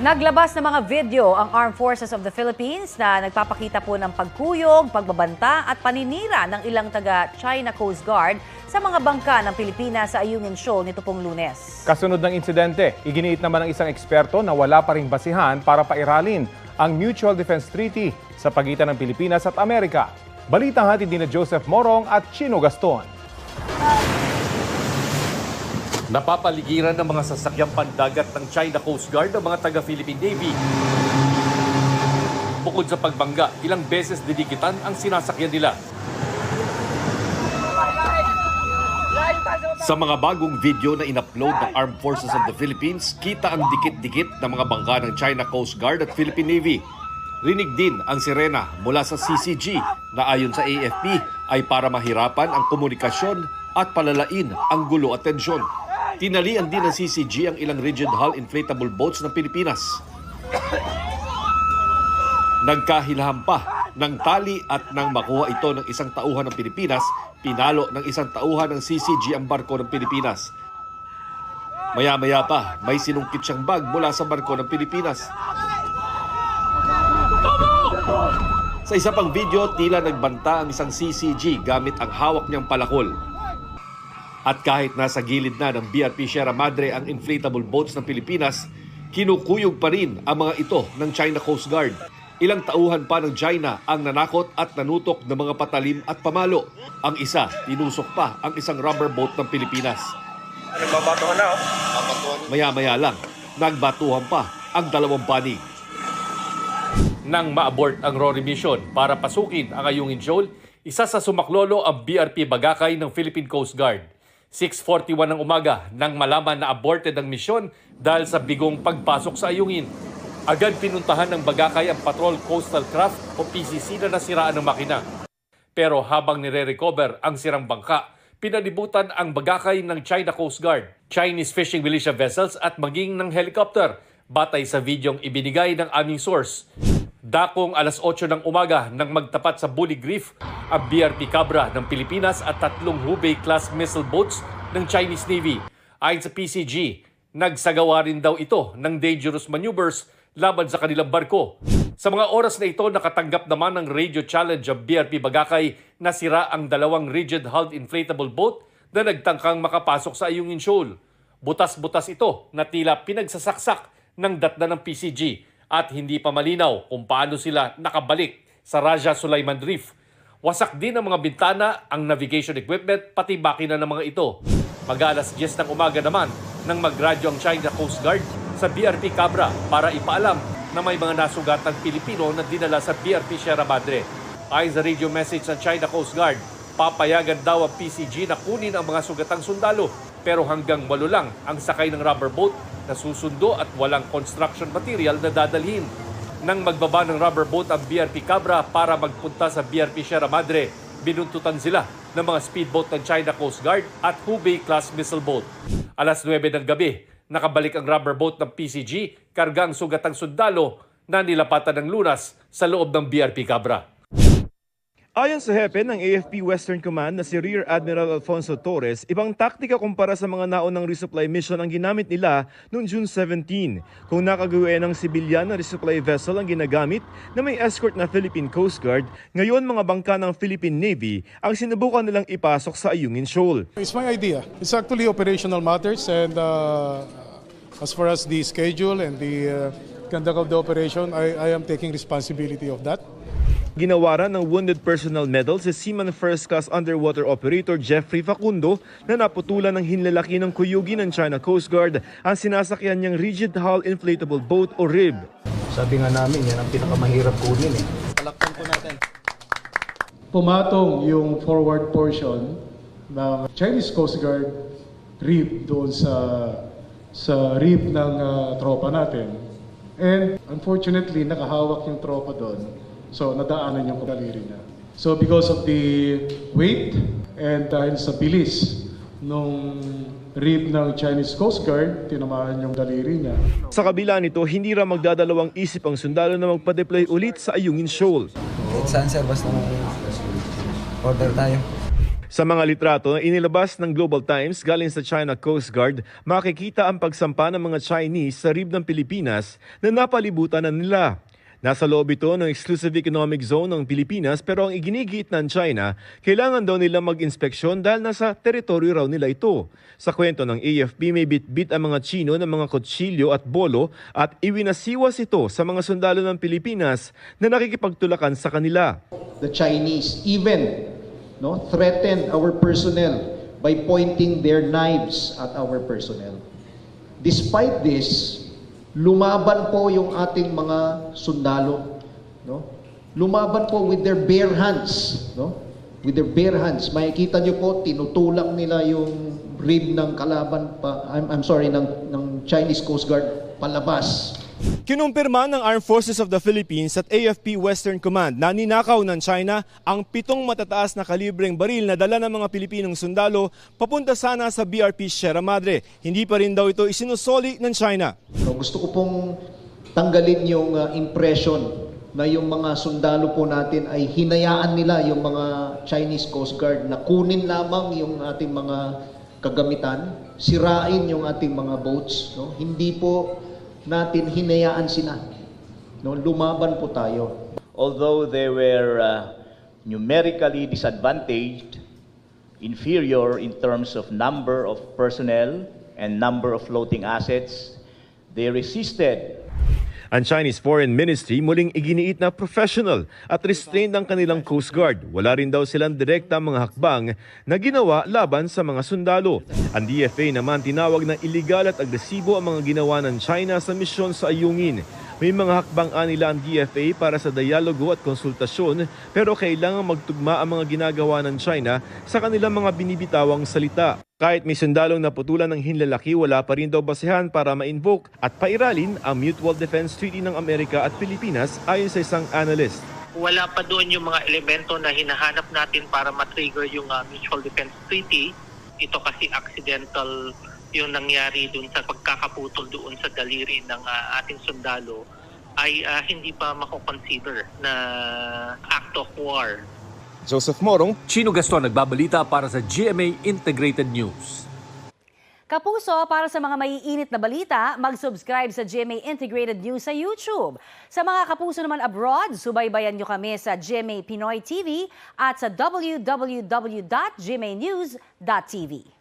Naglabas ng mga video ang Armed Forces of the Philippines na nagpapakita po ng pagkuyog, pagbabanta at paninira ng ilang taga-China Coast Guard sa mga bangka ng Pilipinas sa Ayungin Shoal nito pong Lunes. Kasunod ng insidente, iginiit naman ng isang eksperto na wala pa ring basihan para pairalin ang Mutual Defense Treaty sa pagitan ng Pilipinas at Amerika. Balitang hatid ni Joseph Morong at Chino Gaston. Napapaligiran ng mga sasakyang pandagat ng China Coast Guard ang mga taga-Philippine Navy. Bukod sa pagbangga, ilang beses dinikitan ang sinasakyan nila. Sa mga bagong video na in-upload ng Armed Forces of the Philippines, kita ang dikit-dikit ng mga bangka ng China Coast Guard at Philippine Navy. Rinig din ang sirena mula sa CCG na ayon sa AFP ay para mahirapan ang komunikasyon at palalain ang gulo at tensyon. Tinalian din ng CCG ang ilang rigid hull inflatable boats ng Pilipinas. Nagkahilahan pa ng tali at nang makuha ito ng isang tauhan ng Pilipinas, pinalo ng isang tauhan ng CCG ang barko ng Pilipinas. Maya-maya pa, may sinungkit siyang bag mula sa barko ng Pilipinas. Sa isa pang video, tila nagbanta ang isang CCG gamit ang hawak niyang palakol. At kahit nasa gilid na ng BRP Sierra Madre ang inflatable boats ng Pilipinas, kinukuyog pa rin ang mga ito ng China Coast Guard. Ilang tauhan pa ng China ang nanakot at nanutok ng mga patalim at pamalo. Ang isa, tinusok pa ang isang rubber boat ng Pilipinas. Nagbabatuhan na, Maya-maya lang, nagbatuhan pa ang dalawang panig. Nang ma-abort ang Rory mission para pasukin ang Ayungin Shoal, isa sa sumaklolo ang BRP Bagakay ng Philippine Coast Guard. 6:41 ng umaga nang malaman na aborted ang misyon dahil sa bigong pagpasok sa Ayungin. Agad pinuntahan ng Bagakay ang Patrol Coastal Craft o PCC na nasiraan ng makina. Pero habang nire-recover ang sirang bangka, pinalibutan ang Bagakay ng China Coast Guard, Chinese fishing militia vessels at maging ng helicopter, batay sa videong ibinigay ng aming source. Dakong alas 8 ng umaga nang magtapat sa Bullig Reef ang BRP Cabra ng Pilipinas at 3 Hubei-class missile boats ng Chinese Navy. Ayon sa PCG, nagsagawa rin daw ito ng dangerous maneuvers laban sa kanilang barko. Sa mga oras na ito, nakatanggap naman ng radio challenge ang BRP Bagakay na sira ang 2 rigid-hulled inflatable boat na nagtangkang makapasok sa Ayungin Shoal. Butas-butas ito na tila pinagsasaksak ng datna ng PCG at hindi pa malinaw kung paano sila nakabalik sa Raja Sulaiman Reef. Wasak din ang mga bintana, ang navigation equipment, pati makina ng mga ito. Mag-alas 10 ng umaga naman nang magradyo ang China Coast Guard sa BRP Cabra para ipaalam na may mga nasugatang Pilipino na dinala sa BRP Sierra Madre. Ayon sa radio message ng China Coast Guard, papayagan daw ang PCG na kunin ang mga sugatang sundalo pero hanggang 8 lang ang sakay ng rubber boat na susundo at walang construction material na dadalhin. Nang magbaba ng rubber boat ang BRP Cabra para magpunta sa BRP Sierra Madre, binuntutan sila ng mga speedboat ng China Coast Guard at Hubei-class missile boat. Alas 9 ng gabi, nakabalik ang rubber boat ng PCG, kargang sugatang sundalo na nilapatan ng lunas sa loob ng BRP Cabra. Ayon sa hepe ng AFP Western Command na si Rear Admiral Alfonso Torres, ibang taktika kumpara sa mga naunang resupply mission ang ginamit nila noong June 17. Kung nakagawa ng sibilyan na resupply vessel ang ginagamit na may escort na Philippine Coast Guard, ngayon mga bangka ng Philippine Navy ang sinubukan nilang ipasok sa Ayungin Shoal. It's my idea. It's actually operational matters and as far as the schedule and the conduct of the operation, I am taking responsibility of that. Ginawaran ng Wounded Personnel Medal si Seaman First Class Underwater Operator Jeffrey Facundo na naputulan ng hinlalaki ng kuyugi ng China Coast Guard ang sinasakyan niyang rigid hull inflatable boat o RIB. Sabi nga namin, yan ang pinakamahirap kunin eh. Palakpan po natin. Pumatong yung forward portion ng Chinese Coast Guard RIB doon sa RIB ng tropa natin. And unfortunately, nakahawak yung tropa doon. So, nadaanan yung daliri niya. So, because of the weight and dahil sa bilis nung RIB ng Chinese Coast Guard, tinamaan yung daliri niya. Sa kabila nito, hindi raw magdadalawang isip ang sundalo na magpa-deploy ulit sa Ayungin Shoal. Saan sir, basta order tayo. Sa mga litrato na inilabas ng Global Times galing sa China Coast Guard, makikita ang pagsampa ng mga Chinese sa rib ng Pilipinas na napalibutan na nila. Nasa loob ito ng Exclusive Economic Zone ng Pilipinas pero ang iginigit ng China, kailangan daw nila mag-inspeksyon dahil nasa teritoryo raw nila ito. Sa kwento ng AFP, may bit-bit ang mga Chino ng mga kutsilyo at bolo at iwinasiwas ito sa mga sundalo ng Pilipinas na nakikipagtulakan sa kanila. The Chinese even threatened our personnel by pointing their knives at our personnel. Despite this, lumaban po yung ating mga sundalo. Lumaban po with their bare hands. With their bare hands. Makikita nyo po, tinutulak nila yung rib ng kalaban ng Chinese Coast Guard palabas. Kinumpirma ng Armed Forces of the Philippines at AFP Western Command na ninakaw ng China ang 7 matataas na kalibreng baril na dala ng mga Pilipinong sundalo papunta sana sa BRP Sierra Madre. Hindi pa rin daw ito isinusoli ng China. Gusto ko pong tanggalin yung impression na yung mga sundalo po natin ay hinayaan nila yung mga Chinese Coast Guard na kunin lamang yung ating mga kagamitan, sirain yung ating mga boats. Hindi po natin hinayaan sila. Lumaban po tayo. Although they were numerically disadvantaged, inferior in terms of number of personnel and number of floating assets, they resisted. Ang Chinese Foreign Ministry muling iginiit na professional at restrained ang kanilang Coast Guard. Wala rin daw silang direkta mga hakbang na ginawa laban sa mga sundalo. Ang DFA naman tinawag na iligal at agresibo ang mga ginawa ng China sa misyon sa Ayungin. May mga hakbang nila ang DFA para sa dialogo at konsultasyon pero kailangan magtugma ang mga ginagawa ng China sa kanilang mga binibitawang salita. Kahit may sundalong naputulan ng hinlalaki, wala pa rin daw basehan para ma-invoke at pairalin ang Mutual Defense Treaty ng Amerika at Pilipinas ayon sa isang analyst. Wala pa doon yung mga elemento na hinahanap natin para ma-trigger yung Mutual Defense Treaty. Ito kasi accidental yung nangyari doon sa pagkakaputol doon sa daliri ng ating sundalo ay hindi pa mako-consider na act of war. Joseph Morong, Chino Gaston nagbabalita para sa GMA Integrated News. Kapuso, para sa mga maiinit na balita, mag-subscribe sa GMA Integrated News sa YouTube. Sa mga kapuso naman abroad, subaybayan nyo kami sa GMA Pinoy TV at sa www.gmanews.tv.